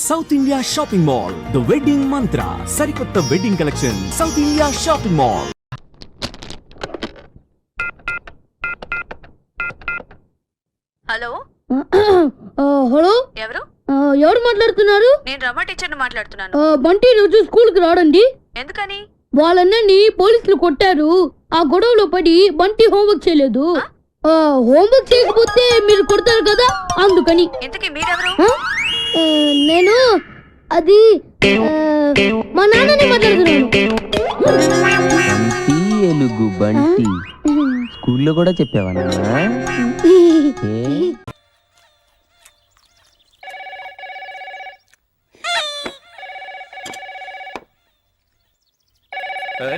South India shopping mall, the wedding మంత్ర, సరికొత్త wedding collection, south India shopping mall. Hello hello, ఎవరు? ఎవరు మాట్లాడుతున్నారు? నేను రమ టీచర్ని మాట్లాడుతున్నాను. బంటి రోజు స్కూల్ కి రాడండి. ఎందుకని? వాళ్ళని పోలీసులు కొట్టారు. ఆ గొడవలో పడి బంటి హోంవర్క్ చేయలేదు. హోంవర్క్ చేయకపోతే మీరు కొడతారు కదా, అందుకని. ఇంతకీ మీరెవరు? నేను అది మా నాన్నని మాట్లాడుతున్నాను. ఏనుగు బంటి స్కూల్లో కూడా చెప్పావా నాన్న?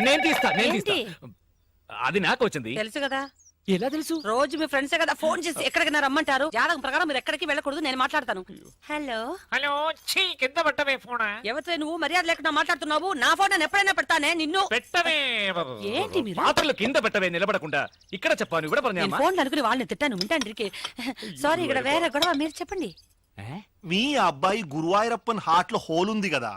నేను తీస్తా ఏంటి? అది నాకు వచ్చింది. తెలుసు కదా, ఎలా తెలుసు? రోజు మీ ఫ్రెండ్సే కదా ఫోన్ చేసి ఎక్కడికైనా రమ్మంటారు. జాతకం ప్రకారం మీరు ఎక్కడికి వెళ్ళకూడదు, నేను మాట్లాడతాను. హలో హలో, ఛీ, కింద పెట్టవే ఫోన్. ఎవరితో నువ్వు మర్యాద లేకుండా మాట్లాడుతున్నావు? నా ఫోన్ నేను ఎప్పుడైనా పెడతానే నిన్ను. పెట్టవే. ఏంటి మీరు? పాత్రలు కింద పెట్టవే, నిలబడకుండా. ఇక్కడ చెప్పాను, ఇక్కడ నేను ఫోన్ అనుకుని వాళ్ళని తిట్టాను. వింటాండ్రికి సారీ, ఇక్కడ వేరే గొడవ. మీరు చెప్పండి. మీ అబ్బాయి గురువాయూరప్పన్ హార్ట్ లో హోల్ ఉంది కదా,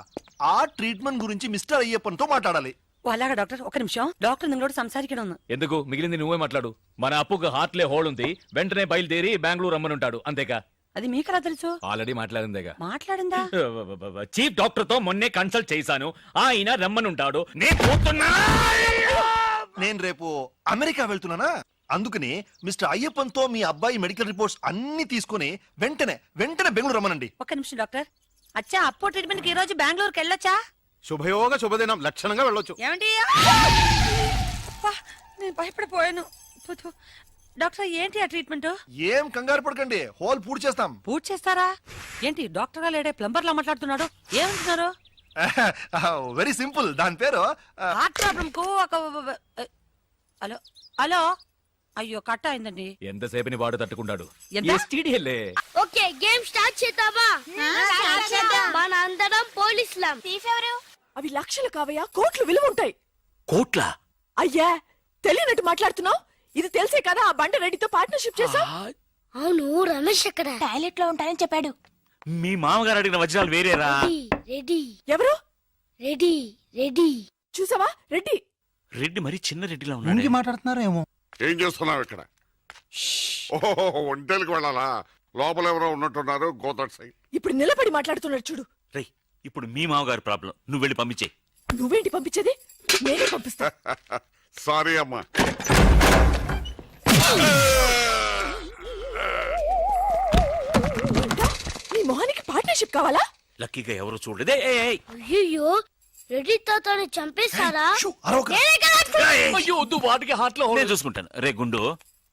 ఆ ట్రీట్మెంట్ గురించి మిస్టర్ అయ్యప్పన్ తో మాట్లాడాలి. అలాగా డాక్టర్, ఒక నిమిషం. డాక్టర్ నిన్నోడు సంసారికడం. ఎందుకు? మిగిలింది నువ్వే మాట్లాడు. మన అప్పుకు హార్ట్లే హోల్ ఉంది, వెంటనే బయలుదేరి బెంగళూరు రమ్మనుంటాడు, అంతేగా? అది మీకెలా తెలుసు? ఆల్రెడీ మాట్లాడిందేగా. మాట్లాడిందా? చీఫ్ డాక్టర్ తో మొన్నే కన్సల్ట్ చేశాను, ఆయన రమ్మనుంటాడు. నేను పోతున్నా. నేను రేపు అమెరికా వెళ్తున్నానా, అందుకని మిస్టర్ అయ్యప్పన్ తో మీ అబ్బాయి మెడికల్ రిపోర్ట్స్ అన్ని తీసుకుని వెంటనే బెంగళూరు రమ్మనండి. ఒక నిమిషం డాక్టర్. అచ్చా, అప్పో ట్రీట్మెంట్ కి ఈ రోజు బెంగళూరుకి వెళ్ళొచ్చా? శుభయోగ శుభదినం, లక్షణంగా వెళ్ళొచ్చు. ఏమండి? నేను భయపడిపోయాను. డాక్టర్, ఏంటి ఆ ట్రీట్మెంట్? ఏం కంగారు పడకండి, హోల్ పూర్తి చేస్తాం. పూర్తి చేస్తారా? ఏంటి డాక్టర్ గా లేడే ప్లంబర్ లా మాట్లాడుతున్నాడు? ఏమంటున్నారు? వెరీ సింపుల్, దాని పేరు హార్ట్ ప్రాబ్లం కు ఒక హలో హలో. అయ్యో, కట్ అయిందండి. ఎంతసేపని వాడు తట్టుకుంటాడు. ఓకే, గేమ్ స్టార్ట్ చేద్దామా? మన అందరం పోలీసులం. తీసేవరు? అవి లక్షలు కావయ్యా, కోట్లు విలువ ఉంటాయి. కోట్ల? అయ్యా, తెలియనట్టు మాట్లాడుతున్నావు. ఇది తెలిసే కదా ఆ బండ రెడ్డితో పార్ట్నర్షిప్ చేసావు. అవును, రమేష్ అక్కడ టాయిలెట్ లో ఉంటానని చెప్పాడు. మీ మామగారు అడిగిన వజ్రాలు వేరేరా? రెడీ. ఎవరు? Ready ready. చూసావా రెడ్డి? రెడ్డి మరి చిన్న రెడ్డిలా ఉన్నాడు. మాట్లాడుతున్నారేమో. ఏం చేస్తున్నావు ఇక్కడ? ఓహో, ఒంటేలకు వెళ్ళాలా? లోపల ఎవరో ఉన్నట్టున్నారు. Go that side. ఇప్పుడు నిలబడి మాట్లాడుతున్నాడు చూడు. రేయ్, ఇప్పుడు మీ మామగారు ప్రాబ్లం, నువ్వు వెళ్ళి పంపించే. నువ్వేంటి పంపించేది? నేనే పంపిస్తా. సారీ అమ్మా. నీ మొహానికి పార్ట్నర్షిప్ కావాలా? లక్కీగా ఎవరు చూడలేదే. అయ్యో, రెడ్డి తాతని చంపేస్తారా? అయ్యో, వద్దు, వాటికి హార్ట్ లో నేను చూసుకుంటాను. రే గుండు,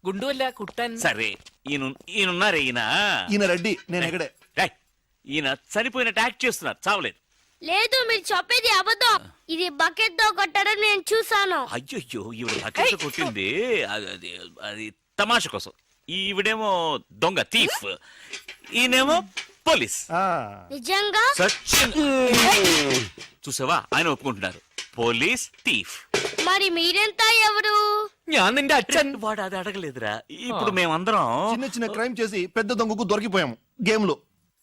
గుండు కుట్టాను. సరే, ఈయనున్నారే, ఈయన రెడ్డి, నేను ఎక్కడే. ఈయన చనిపోయినట్టు యాక్ట్ చేస్తున్నారు, చావలేదు. లేదు, మీరు చెప్పేది అబద్ధం. ఇది బకెట్ తో కొట్టడం నేను చూసాను. అయ్యో, ఈవిడ బకెట్ కొట్టింది అది తమాషా కోసం. ఈవిడేమో దొంగ, థీఫ్. ఈయనేమో పోలీస్. నిజంగా? చూసావా, ఆయన ఒప్పుకుంటున్నారు, పోలీస్ థీఫ్. మరి మీరెంత ఎవరు? వాడు అది అడగలేదురా. ఇప్పుడు మేమందరం చిన్న చిన్న క్రైమ్ చేసి పెద్ద దొంగకు దొరికిపోయాము గేమ్ లో.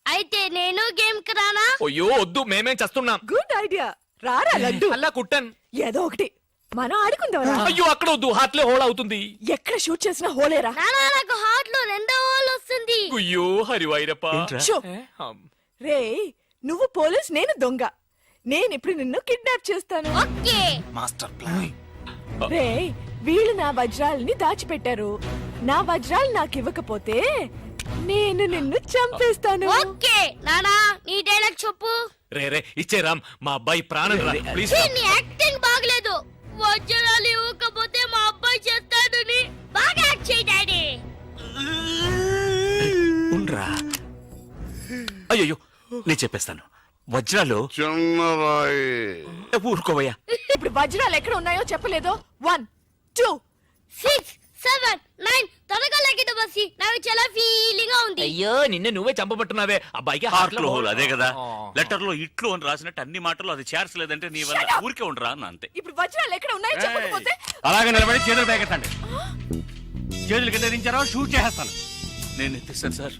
అయితే నేను గేమ్ కి రానా? అయ్యో వద్దు, మేమేం చేస్తున్నాం. గుడ్ ఐడియా, రారా లడ్డు. అలా కుట్టాను. ఏదో ఒకటి మనం ఆడుకుందాం. అయ్యో, అక్కడ వద్దు, హార్ట్లే హోల్ అవుతుంది. ఎక్కడ షూట్ చేసినా హోలేరా? నానా, నాకు హార్ట్ లో రెండో హోల్ వస్తుంది. అయ్యో హరివైరప్ప. షో. రే, నువ్వు పోలీస్, నేను దొంగ. నేను ఇప్పుడు నిన్ను కిడ్నాప్ చేస్తాను. ఓకే. Master plan. రే, వీళ్ళు నా వజ్రాలని దాచిపెట్టారు. నా వజ్రాలు నాకు ఇవ్వకపోతే నేను నిన్ను చంపేస్తాను. ఓకే నానా, నీ డైలాగ్ చెప్పు. రే ఇచ్చే రామ్, మా అబ్బాయి ప్రాణం రా, ప్లీజ్. నీ యాక్టింగ్ బాగలేదు. వజ్రాలు ఇవ్వకపోతే మా అబ్బాయి చేస్తాడు. బాగా యాక్ట్ చేయి డాడీ. ఉండ్రా. అయ్యో, నేను చెప్పేస్తాను. వజ్రాలు చిన్నరాయి. ఊరుకోవయ్యా. ఇప్పుడు వజ్రాలు ఎక్కడ ఉన్నాయో చెప్పలేదో. 1 2 6 7 9 త్వరగా లెక్కిట బస్సి. నాకు చాలా ఫీలింగ్ గా ఉంది. అయ్యో, నిన్నే నువ్వే చంపబట్టున్నావే. అబ్బాయికి హార్ట్ లో హోల్, అదే కదా. లెటర్ లో ఇట్లు అని రాసినట్టు అన్ని మాటలు అది చేర్చలేదంటే నీ వల్ల ఊరికే ఉండరా అన్న, అంతే. ఇప్పుడు వజ్రాలు ఎక్కడ ఉన్నాయో చెప్పకపోతే అలాగే నిలబడి చేతులు పేకెత్తండి. చేతులు కింద దించారో షూట్ చేసేస్తాను. నేను ఎత్తిస్తాను సార్.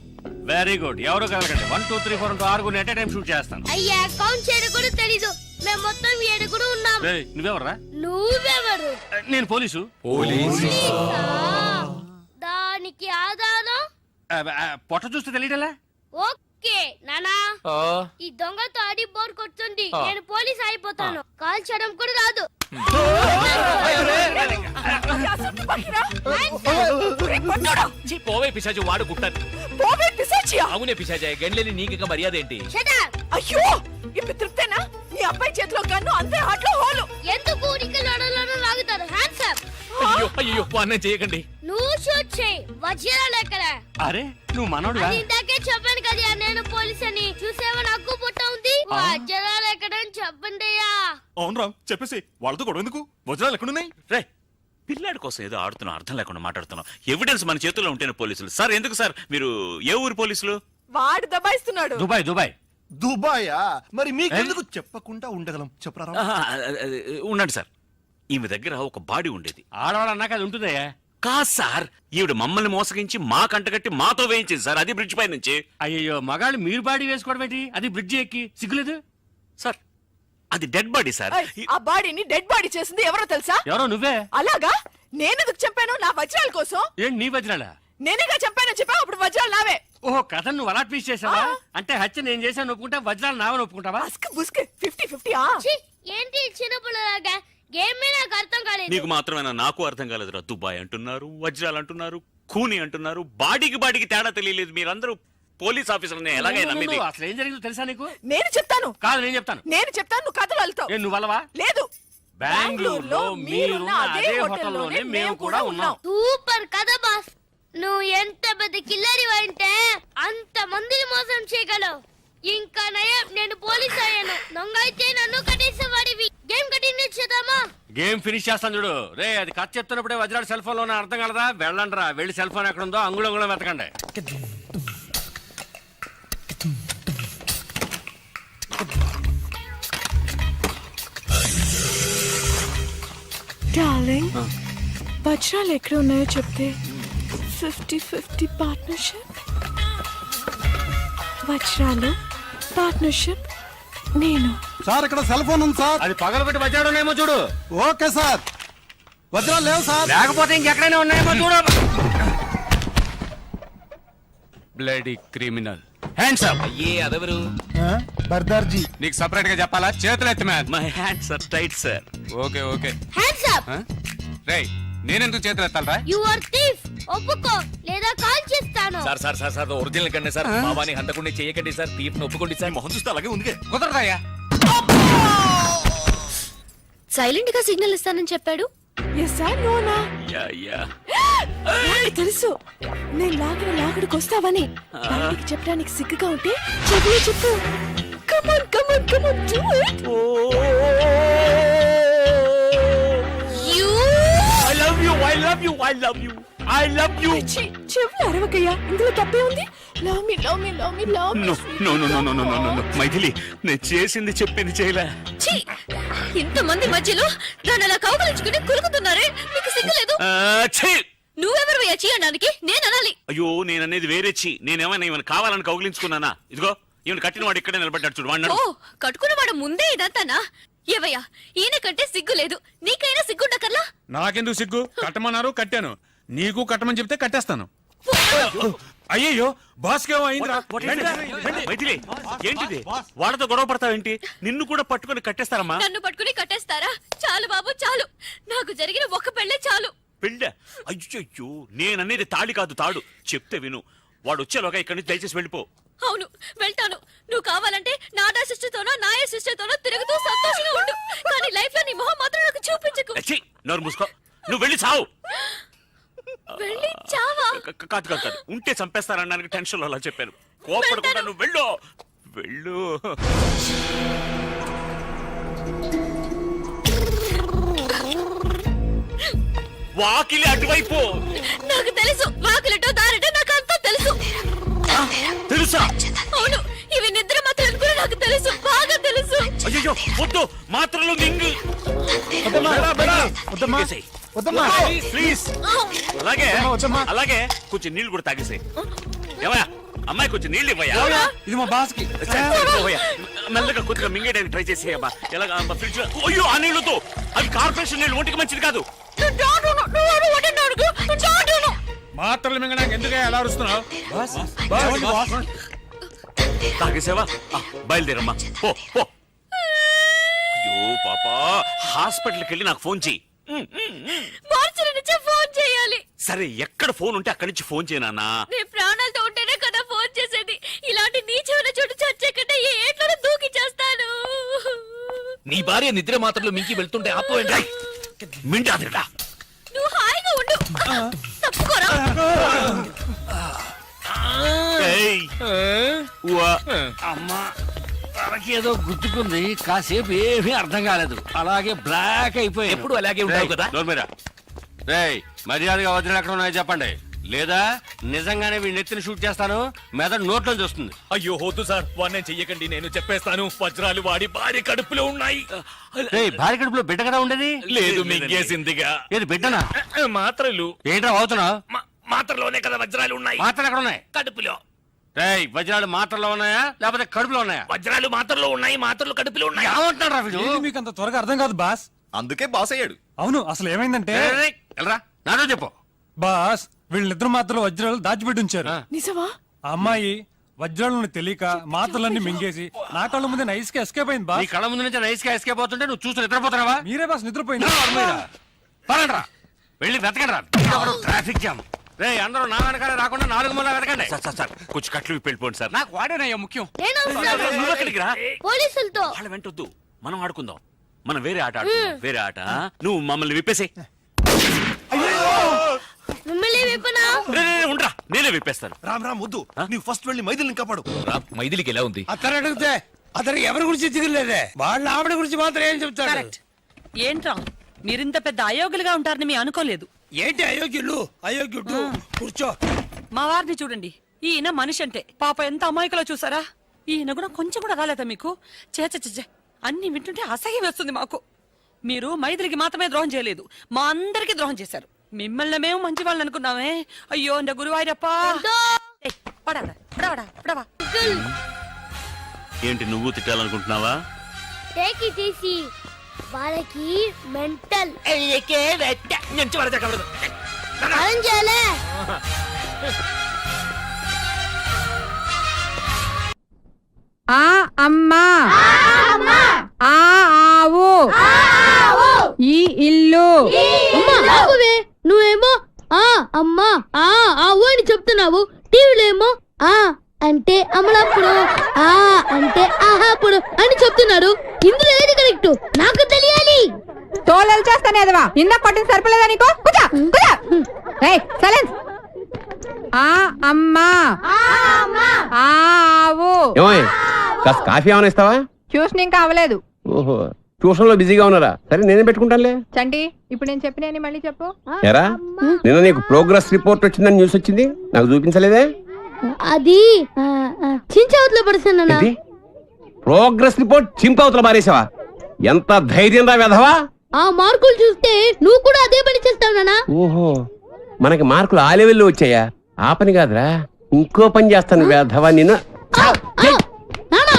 వెరీ గుడ్ ఎవరు కలగండి 1 2 3 4 అంటూ 6 ఎట్ టైం షూట్ చేస్తాను. అయ్యా కౌంట్ చేయడం కూడా తెలీదు. మేము మొత్తం 7 ఉన్నాం. రేయ్, నువ్వెవర్రా? నువ్వెవరు? నేను పోలీసు. పోలీసా? దానికి ఆధారం? పొట్ట చూస్తే తెలియటలా? ఓకే నానా, ఈ దొంగతో ఆడి బోర్ కొడుతుంది. నేను పోలీస్ అయిపోతాను. కాల్చడం కూడా రాదు. పోవే పిశాచి వాడు గుట్టారు. పోవే పిశాచియా? అవునే పిశాచి గండ్లేని నీకు మర్యాద ఏంటి? Shut up! అయ్యో ఇప్పుడు తృప్తేనా? నీ అబ్బాయి చేతిలో గన్ను, అంతే హాట్లో హోలు. ఎందుకు ఊరికి లడలను లాగుతారు? Hands up! అయ్యో అయ్యో అన్నం చేయకండి. నువ్వు షూట్ చేయి. వజ్రాలు ఎక్కడ? అరే నువ్వు మనోడువా? అది ఇందాకే చెప్పాను కదా నేను పోలీస్ అని. చూసేవా నాకు పుట్ట ఉంది. వజ్రాలు ఎక్కడని చెప్పండి అయ్యా. అవును రామ్, చెప్పేసి వాళ్ళతో గొడవ ఎందుకు? వజ్రాలు ఎక్కడున్నాయి? రే పిల్లాడి కోసం ఏదో ఆడుతున్నాం, అర్థం లేకుండా మాట్లాడుతున్నాం. ఎవిడెన్స్ మన చేతుల్లో ఉంటేనే పోలీసులు. సార్ ఎందుకు సార్ మీరు ఏ ఊరు పోలీసులు? వాడు దబాయిస్తున్నాడు. Dubai Dubai. దుబాయా? మరి మీకెందుకు చెప్పకుండా ఉండగలం? చెప్పరా రామ్? ఉండండి సార్, ఈమె దగ్గర ఒక బాడీ ఉండేది. ఆడవాళ్ళు అన్నాక అది ఉంటుందయ్యా. కాదు సార్, ఈవిడ మమ్మల్ని మోసగించి మా కంటగట్టి మాతో వేయించింది సార్. అది బ్రిడ్జ్ పై నుంచి. అయ్యో మగాళ్ళు మీరు బాడీ వేసుకోవడం ఏంటి? అది బ్రిడ్జి ఎక్కి సిగ్గులేదు సార్ అది డెడ్ బాడీ సార్. ఏయ్, ఆ బాడీని డెడ్ బాడీ చేసింది ఎవరో తెలుసా? ఎవరో నువ్వే. అలాగా? నేనెందుకు చెప్పాను? నా వజ్రాల కోసం. ఏంటి నీ వజ్రాలా? నేనేగా చెప్పానని చెప్పా, అప్పుడు వజ్రాలు నావే. ఓహో కథ నువ్వు అలా ట్వీస్ట్ చేసావా? అంటే హత్య నేను చేశాను ఒప్పుకుంటా, వజ్రాలు నావని ఒప్పుకుంటావా? బస్క్ బుస్క్ 50-50. ఛీ, ఏంటి చిన్నపిల్లలాగా? గేమ్ నాకు అర్థం కాలేదు. నీకు మాత్రమేనా? నాకు అర్థం కాలేదురా. దుబాయ్ అంటున్నారు, వజ్రాలు అంటున్నారు, కూని అంటున్నారు. బాడీకి తేడా తెలియలేదు. మీరందరూ పోలీస్ ఆఫీసర్ని ఎలాగైనా నమ్మింది? అసలు ఏం జరిగిందో తెలుసా నీకు? నేను చెప్తాను. కాదు నేను చెప్తాను. నేను చెప్తాను, నువ్వు కథలు వెళ్తావు. ఏ నువ్వు అలవా? లేదు, బెంగళూరులో మీరున్న అదే హోటల్లోనే మేము కూడా ఉన్నాం. సూపర్ కదా బాస్. నువ్వు ఎంత పెద్ద కిల్లరి అంటే అంత మందిని మోసం చేయగలవు. ఇంకా నయం నేను పోలీస్ అయ్యాను. దొంగ అయితే నన్ను కట్టేసేవాడివి. గేమ్ కంటిన్యూ చేద్దామా? గేమ్ ఫినిష్ చేస్తాను చూడు. రే అది కథ చెప్తున్నప్పుడే వజ్రాడు సెల్ ఫోన్ లోనే అర్థం కలదా? వెళ్ళండి రా, వెళ్ళి సెల్ ఫోన్ ఎక్కడ ఉందో అంగుళం వెతకండి. డార్లింగ్, వజ్రాలు ఎక్కడ ఉన్నాయో చెప్తే 50-50 పార్ట్నర్షిప్. వజ్రాలు పార్ట్నర్షిప్ నేను. సార్ ఇక్కడ సెల్ ఫోన్ ఉంది సార్. అది పగలబెట్టి వజ్రాడు ఉన్నాయేమో చూడు. Okay sir. వజ్రాలు లేవు సార్. లేకపోతే ఇంకెక్కడైనా ఉన్నాయేమో చూడు. Bloody criminal. Hands up. ఏ అదెవరు? బర్దార్జీ. నీకు సపరేట్ గా చెప్పాలా? చేతులు ఎత్తి man. My hands are tight sir. Okay okay. Hands up. రేయ్ నేనెందుకు చేతులు ఎత్తాలరా? You are thief. ఒప్పుకో లేదా కాల్ చేస్తాను. Sir sir sir sir original కండి సార్. బాబాని హంతకుండా చేయకండి సార్. తీర్పుని ఒప్పుకోండి సార్. మొహం చూస్తే అలాగే ఉంది. కుదరదాయా? సైలెంట్ గా సిగ్నల్ ఇస్తానని చెప్పాడు. ఎస్ సార్, నోనా? Yeah yeah. నాకు తెలుసు నేను లాగడికి వస్తావని. బయటికి చెప్పడానికి సిగ్గుగా ఉంటే చెవులు చెప్పు. Come on come on come on do it. I love you, I love you, I love you, I love you. చెవులు అరవకయ్యా, ఇందులో తప్పే ఉంది. Love me love me love me love me. No, no, no, no, no, no, no, no. Maithili, నేను చేసింది చెప్పింది చేయలే. ఇంతమంది మధ్యలో నన్ను అలా కౌగలించుకుని కులుకుతున్నారే, మీకు సిగ్గులేదు? ఛీ! నువ్వెవరు చేయడానికి నేను అనాలి? అయ్యో నేననేది వేరే ఛీ. నేనేమైనా ఈమెను కావాలని కౌగిలించుకున్నానా? ఇదిగో ఈమెను కట్టిన వాడు ఇక్కడే నిలబడ్డాడు చూడు. వాడు ఓ, కట్టుకున్నవాడు ముందే ఇదంతానా? ఏవయ్యా, ఈయన కంటే సిగ్గు లేదు. నీకైనా సిగ్గుండకర్లా? నాకెందుకు సిగ్గు? కట్టమన్నారు కట్టాను. నీకు కట్టమని చెప్తే కట్టేస్తాను. అయ్యయ్యో బాస్ కేమో అయిందిరా. మైథిలి, ఏంటిది? వాళ్ళతో గొడవ పడతావేంటి? నిన్ను కూడా పట్టుకొని కట్టేస్తారమ్మా. నన్ను పట్టుకుని కట్టేస్తారా? చాలు బాబు చాలు. నాకు జరిగిన ఒక్క పెళ్ళే చాలు. పెళ్ళ? అయ్యో నేననేది తాళి కాదు తాడు. చెప్తే విను. వాడు వచ్చేలోగా ఇక్కడి నుంచి దయచేసి వెళ్ళిపో. అవును వెళ్తాను. నువ్వు కావాలంటే నాడా సిస్టర్తోనో నాయ సిస్టర్తోనో తిరుగుతూ సంతోషంగా ఉండు. కానీ లైఫ్ లో నీ మొహం మాత్రం నాకు చూపించకు. ఛీ, నోరు మూసుకో. నువ్వు వెళ్ళి చావు. వెళ్ళి చావా? కాదు కాదు కాదు, ఉంటే చంపేస్తారనడానికి టెన్షన్ లో అలా చెప్పాను. కోపడకుండా నువ్వు వెళ్ళు వెళ్ళు. వాకిలి అటువైపు. నాకు తెలుసు, వాకిలటో దారిటో నాకు అంతా తెలుసు. తెలుసా? అవును, ఇవి నిద్ర మాత్రం కూడా నాకు తెలుసు, బాగా తెలుసు. అయ్యో వద్దు, మాత్రలు మింగు. ప్లీజ్ అలాగే అలాగే కొంచెం నీళ్ళు కూడా తాగేసాయి. ఏమయ్యా అమ్మాయి కొంచెం నీళ్ళు ఇవ్వయా. ఇది మా బాస్ కి. పోయా. మెల్లగా కొద్దిగా మింగేయడానికి ట్రై చేసేయమ్మా. ఎలాగా ఫ్రిడ్జ్ అయ్యో ఆ నీళ్ళతో అవి కార్పొరేషన్ నీళ్ళు ఒంటికి మంచిది కాదు. మాత్రలు మింగడానికి ఎందుకే ఎలా అరుస్తున్నావు? తాగేసావా? బయలుదేరమ్మా పో పో. అయ్యో పాపా, హాస్పిటల్కి వెళ్ళి నాకు ఫోన్ చెయ్యి. ఫోన్ చేయాలి. సరే, ఎక్కడ ఫోన్ ఉంటే అక్కడి నుంచి ఫోన్ చేయనా. నీ ప్రాణాలతో ఉంటేనే కదా ఫోన్ చేసేది. ఇలాంటి నీచమైన చోటు చచ్చే కంటే ఏ ఏట్లోనే దూకి చేస్తాను. నీ భార్య నిద్ర మాత్రలు మించి వెళ్తుంటే ఆపోయండి. మింటాదిరా. నువ్వు హాయిగా ఉండు. తప్పుకోరా. అమ్మా తనకేదో గుర్తుకుంది, కాసేపు ఏమీ అర్థం కాలేదు, అలాగే బ్లాక్ అయిపోయి. ఎప్పుడు అలాగే ఉంటావు కదా. రేయ్, మర్యాదగా వదిలి ఎక్కడ ఉన్నాయో చెప్పండి, లేదా నిజంగానే వీడిని ఎత్తిని షూట్ చేస్తాను. మెదడు నోట్లో చూస్తుంది. అయ్యో వద్దు సార్, వాడిని చెయ్యకండి, నేను చెప్పేస్తాను. వజ్రాలు వాడి భార్య కడుపులో ఉన్నాయి. రేయ్, భార్య కడుపులో బిడ్డ కదా ఉండేది? లేదు, మింగేసిందిగా. ఏది బిడ్డనా? మాత్రలు. ఏంట్రా అవుతున్నావు? మాత్రలోనే కదా వజ్రాలు ఉన్నాయి. మాత్రలు ఎక్కడ ఉన్నాయి? కడుపులో. రేయ్, వజ్రాలు మాత్రలో ఉన్నాయా లేకపోతే కడుపులో ఉన్నాయా? వజ్రాలు మాత్రలో ఉన్నాయి, మాత్రలు కడుపులో ఉన్నాయి. ఏమంటున్నారా వీడు? మీకు అంత త్వరగా అర్థం కాదు బాస్. అందుకే బాస్ అయ్యాడు. అవును, అసలు ఏమైందంటే రేయ్, వెళ్ళరా, నాతో చెప్పు. బాస్ వీళ్ళిద్దరు మాత్రం వజ్రాలు దాచిపెట్టి ఉంచారు. నిజమా? ఆ అమ్మాయి వజ్రాలను తెలియక మాత్రలన్నీ మింగేసి నా కళ్ళ ముందే నైస్ గా ఎస్కేప్ అయింది నీ బాస్. కళ్ళ ముందు నుంచి నైస్ గా ఎస్కేప్ అవుతుంటే నువ్వు చూసి నిద్రపోతున్నావా? మీరే బాస్ నిద్రపోయింది. పరండ్రా, వెళ్ళి వెతకండి రా. Traffic jam. రే, అందరూ నా వెనకాలే రాకుండా 4 మూల వెతకండి. సార్ కొంచెం కట్లు విప్పి వెళ్ళిపోండి సార్. నాకు వాడేనయ్యా ముఖ్యం. నేను వస్తాను. నువ్వు ఎక్కడికి రా? పోలీసులతో. వాళ్ళ వెంటొద్దు, మనం ఆడుకుందాం. మనం వేరే ఆట ఆడుకుందాం. వేరే ఆట. నువ్వు మమ్మల్ని విప్పేసే. మిమ్మల్ని విప్పనా? ఉండరా, నేనే విప్పేస్తాను. రామ్ వద్దు, నీవు ఫస్ట్ వెళ్ళి మైథిలిని కాపాడు. మైథిలికి ఎలా ఉంది? అతను అడిగితే అతను ఎవరి గురించి తిరగలేదే, వాళ్ళ ఆవిడ గురించి మాత్రం ఏం చెప్తాడు. కరెక్ట్. ఏంట్రా మీరింత పెద్ద అయోగ్యులుగా ఉంటారని మీ అనుకోలేదు. ఏంటి అయోగ్యులు? అయోగ్యుడు కూర్చో. మా వారిని చూడండి, ఈయన మనిషి అంటే పాప ఎంత అమాయకులో చూసారా. ఈయన కూడా కొంచెం కూడా రాలేదా మీకు? చేచే అన్ని వింటుంటే అసహ్యం వేస్తుంది మాకు. మీరు మైథిలికి మాత్రమే ద్రోహం చేయలేదు, మా అందరికి ద్రోహం చేశారు. మిమ్మల్ని మేము మంచి వాళ్ళని అనుకున్నామే. అయ్యో అండ గురువాయూరప్పా. ఏంటి నువ్వు తిట్టాలనుకుంటున్నావా? Take it easy. వాళ్ళకి మెంటల్. అరేంజ్ చేయాలే. ఆ అమ్మా, ఆ ఆవు, ఈ ఇల్లు. నువ్వేమో ఆ అమ్మా ఆ ఆవు అని చెప్తున్నావు. టీవీలో ఏమో ఆ అంటే అమలాపుడు, ఆ అంటే ఆహాపుడు అని చెప్తున్నారు. ఇందులో ఏది కరెక్ట్ నాకు తెలియాలి. తోలలు చేస్తానే అదవా, ఇందాక కొట్టిన సరిపోలేదా నీకు? కూర్చో, కూర్చో. ఏయ్, సైలెన్స్. ఆ అమ్మా, ఆ ఆవు. కాస్త కాఫీ ఏమైనా ఇస్తావా? ట్యూషన్ ఇంకా అవ్వలేదు. ఓహో, ట్యూషన్ లో బిజీగా ఉన్నారా? సరే నేనే పెట్టుకుంటానులే. చంటి, ఇప్పుడు నేను చెప్పిన మళ్ళీ చెప్పు. ఎరా, నిన్న నీకు ప్రోగ్రెస్ రిపోర్ట్ వచ్చిందని న్యూస్ వచ్చింది, నాకు చూపించలేదే? అది చించవతలో పడుతున్నా. ప్రోగ్రెస్ రిపోర్ట్ చింపవతల మారేసావా? ఎంత ధైర్యం రా వెధవా! ఆ మార్కులు చూస్తే నువ్వు కూడా అదే పని చేస్తావు నానా. ఓహో, మనకి మార్కులు ఆ లెవెల్లో వచ్చాయా? ఆ పని కాదురా, ఇంకో పని చేస్తాను వెధవా నిన్ను. నానా,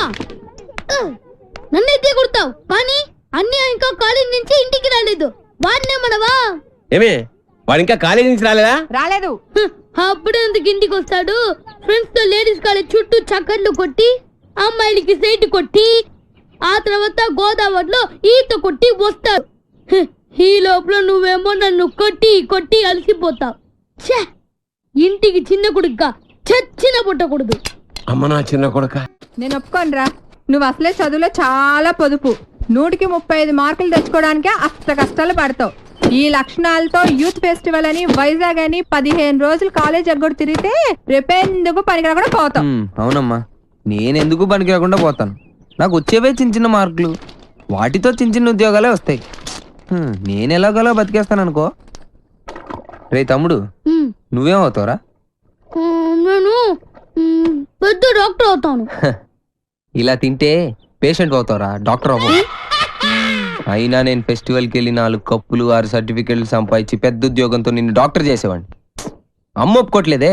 నన్నైతే కొడతావు కానీ అన్నీ ఇంకా కాలేజ్ నుంచి ఇంటికి రాలేదు. వాడినే మనవా? ఏమే, వాడు ఇంకా కాలేజీ నుంచి రాలేదా? రాలేదు. అప్పుడే ఎందుకు ఇంటికి వస్తాడు? ఫ్రెండ్స్ తో లేడీస్ కాలేజ్ చుట్టూ చక్కర్లు కొట్టి, అమ్మాయిలకి సైట్ కొట్టి, ఆ తర్వాత గోదావరిలో ఈత కొట్టి వస్తాడు. ఈ లోపల నువ్వేమో నన్ను కొట్టి కొట్టి అలసిపోతావు. ఛే, ఇంటికి చిన్న కొడుగ్గా చచ్చిన పుట్టకూడదు. అమ్మ నా చిన్న కొడుక. నేను ఒప్పుకోనరా, నువ్వు అసలే చదువులో చాలా పొదుపు. 100కి 35 మార్కులు తెచ్చుకోవడానికే అస్త కష్టాలు పడతావు. ఈ లక్షణాలతో యూత్ ఫెస్టివల్ అని వైజాగ్ అని 15 రోజులు కాలేజ్ ఎగ్గొడు తిరిగితే రేపెందుకు పనికి రాకుండా పోతావు. అవునమ్మా, నేనెందుకు పనికి రాకుండా పోతాను? నాకు వచ్చేవే చిన్న చిన్న మార్కులు, వాటితో చిన్న చిన్న ఉద్యోగాలే వస్తాయి. నేను ఎలాగోలా బతికేస్తాను అనుకో. రే తమ్ముడు, నువ్వేమవుతావురా? నేను పెద్ద డాక్టర్ అవుతాను. ఇలా తింటే పేషెంట్ అవుతావురా, డాక్టర్ అవ్వవు. అయినా నేను ఫెస్టివల్కి వెళ్ళి 4 కప్పులు 6 సర్టిఫికెట్లు సంపాదించి పెద్ద ఉద్యోగంతో నిన్ను డాక్టర్ చేసేవాడిని. అమ్మ ఒప్పుకోట్లేదే.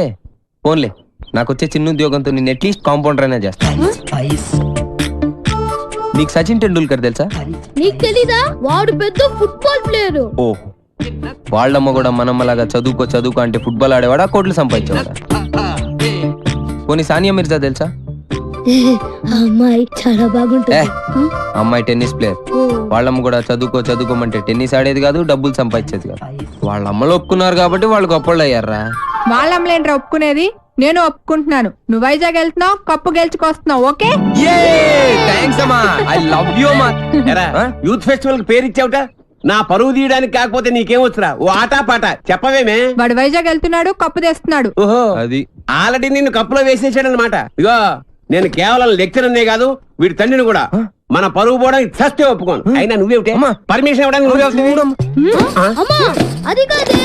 ఫోన్లే, నాకు వచ్చే చిన్న ఉద్యోగంతో నేను అట్లీస్ట్ కాంపౌండర్ అయినా చేస్తాను. నీకు సచిన్ టెండూల్కర్ తెలుసా? నీకు తెలీదా? వాడు పెద్ద ఫుట్బాల్ ప్లేయర్. ఓ, వాళ్ళమ్మ కూడా మనమ్మలాగా చదువుకో అంటే ఫుట్బాల్ ఆడేవాడా, కోట్లు సంపాదించేవాడా? పోనీ సానియా మిర్జా తెలుసా? అమ్మాయి చాలా బాగుంటుంది. అమ్మాయి టెన్నిస్ ప్లేయర్. వాళ్ళమ్మ కూడా చదువుకోమంటే టెన్నిస్ ఆడేది కాదు, డబ్బులు సంపాదించేది కాదు. వాళ్ళ అమ్మలు ఒప్పుకున్నారు కాబట్టి వాళ్ళు గొప్పళ్ళు అయ్యారా? వాళ్ళమ్మలేంట్రా ఒప్పుకునేది, నేను ఒప్పుకుంటున్నాను. నువ్వు వైజాగ్ వెళ్తున్నావు, కప్పు గెలుచుకొస్తున్నావు. ఓకే, యూత్ ఫెస్టివల్ కి పేరు ఇచ్చావుట. నా పరువు తీయడానికి కాకపోతే నీకేమొచ్చురా? ఓ ఆటా పాట చెప్పవేమే? వాడు వైజాగ్ వెళ్తున్నాడు, కప్పు తెస్తున్నాడు. ఓహో, అది ఆల్రెడీ నిన్ను కప్పులో వేసేసాడు అనమాట. ఇగో నేను కేవలం లెక్చరర్నే కాదు, వీడి తండ్రిని కూడా. మన పరువు పోవడానికి చస్తే ఒప్పుకోను. అయినా నువ్వేమిటే పర్మిషన్ ఇవ్వడానికి నువ్వే. అమ్మా అది కాదే,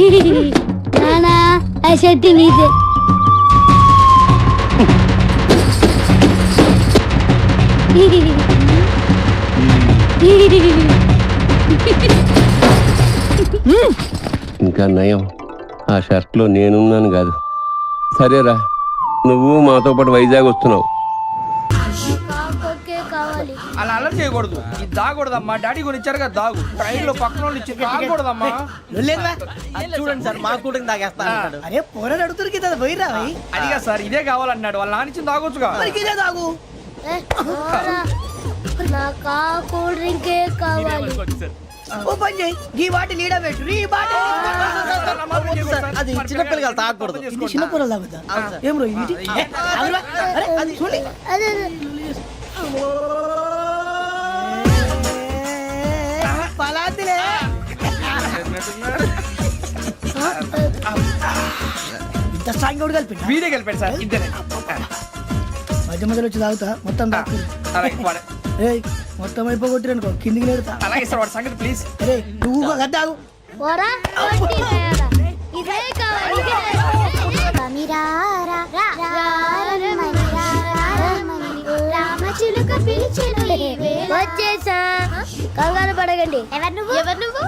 ఇది నానా ఆ షర్ట్ నీదే. ఇంకా నయం, ఆ షర్ట్ లో నేనున్నాను కాదు. సరేరా, నువ్వు మాతో పాటు వైజాగ్ వస్తున్నావు. కాకొక్కే కావాలి. అలా అలర్ చేయకూడదు. ఇది దాగకూడదమ్మా. డాడీ కొని ఇచ్చారు కదా, దాగు. ట్రైన్ లో పక్కన వాళ్ళు ఇచ్చి దాగకూడదమ్మా. చూడండి సార్, మా కూడా తాగేస్తా. అరే పోరాడు అడుగుతారు కదా, పోయిరా. అదిగా సార్, ఇదే కావాలన్నాడు. వాళ్ళ నానిచ్చింది తాగొచ్చుగా. ఇదే తాగు. నాకు ఆ కూల్ డ్రింకే కావాలి. ఓ పని చేయి, ఈ బాటి లీడ పెట్టు. ఈ బాటి అది చిన్నపిల్లలు తాగకూడదు. ఇది చిన్నపిల్లలు తాగుతా. ఏం రో ఇది? అరే అది చూడండి. అదే పలాతిలే. ఇంత స్ట్రాంగ్ కూడా కలిపి వీడే గెలిపాడు సార్, ఇద్దరే. మధ్య మధ్యలో వచ్చి తాగుతా, మొత్తం తాగు. మొత్తం అయిపోగొట్టిరు అనుకో, కిందికి నేడుతా. అలాగే సార్, వాడి సంగతి ప్లీజ్. అరే నువ్వు గద్దాగు. పోరా ఇదే కావాలి. వచ్చేసా, కంగారు పడగండి. ఎవరు నువ్వు?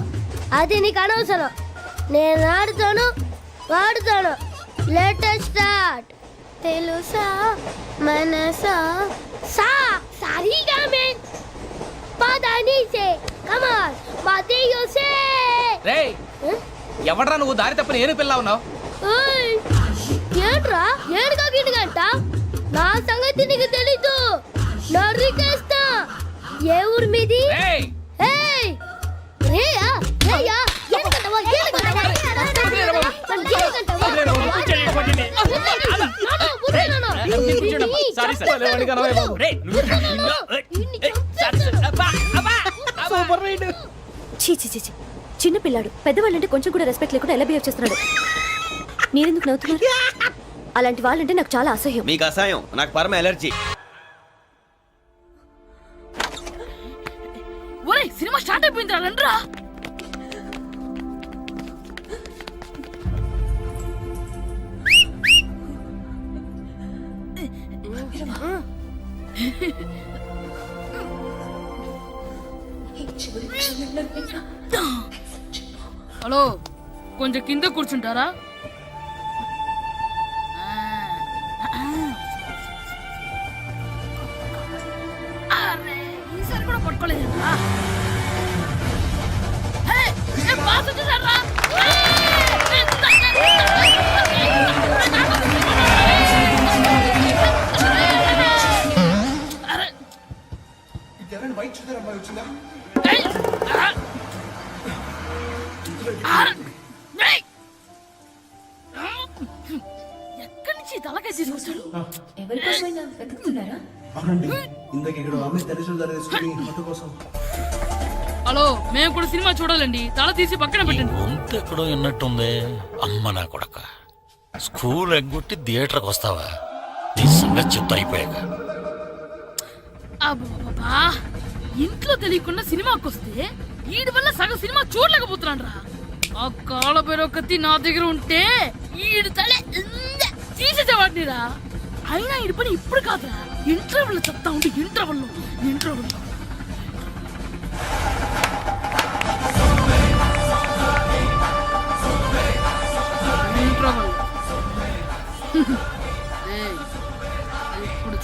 అది నీకు అనవసరం. నేను ఆడుతాను, వాడుతాను. Latest start. తెలుసా మనసా సా సారీగా మే పదని సే కమాన్ బాతియో సే. రేయ్, ఎవడ్రా నువ్వు? దారి తప్పని ఏను పిల్ల ఉన్నావు. ఏంట్రా ఏడుగా గిడుగంట? నా సంగతి నీకు తెలీదు. నరికేస్తా. ఏ ఊరు మీది? రేయ్, ఏయ్ రేయా రేయా ఏడుగంటవా ఏడుగంటవా చిన్నపిల్లాడు. పెద్దవాళ్ళంటే కొంచెం కూడా రెస్పెక్ట్ లేకుండా ఎలా బిహేవ్ చేస్తున్నాడు. మీరెందుకు నవ్వుతున్నారు? అలాంటి వాళ్ళంటే నాకు చాలా అసహ్యం. మీకు అసహ్యం, నాకు పరమ ఎలర్జీ. ఒరేయ్, సినిమా స్టార్ట్ అయిపోయింది రండ్రా. హలో, కొంచెం కింద కూర్చుంటారా? ఈసారి కూడా పట్టుకోలేదా? ఎక్కడి నుంచి తలకాయ తీసుకొచ్చాడు? హలో, మేము కూడా సినిమా చూడాలండి. తల తీసి పక్కన పెట్టండి. ఎక్కడో విన్నట్టుంది. అమ్మ నా కొడక, స్కూల్ ఎగ్గొట్టి థియేటర్కి వస్తావా? నీ సంగతి చెప్తా అయిపోయాక. అబ్బా, ఇంట్లో తెలియకుండా సినిమాకి వస్తే వీడి వల్ల సగం సినిమా చూడలేకపోతున్నాను రా. ఆ కాళ్ళ బెరొకతి నా దగ్గర ఉంటే ఈడు తలే తీసేసేవాడిని రా. అయినా ఈడి పని ఇప్పుడు కాదురా, ఇంటర్వెల్ చెప్తా ఉంటే ఇంటర్వెల్ ఇంటర్వెల్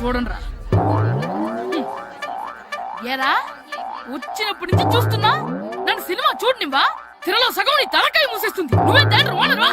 చూడండి రా. ఏరా వచ్చినప్పటి నుంచి చూస్తున్నా నన్ను సినిమా చూడనివ్వా తిరలో సగం నీ తలకాయ మూసేస్తుంది నువ్వే దాంట్లో ఓనర్వా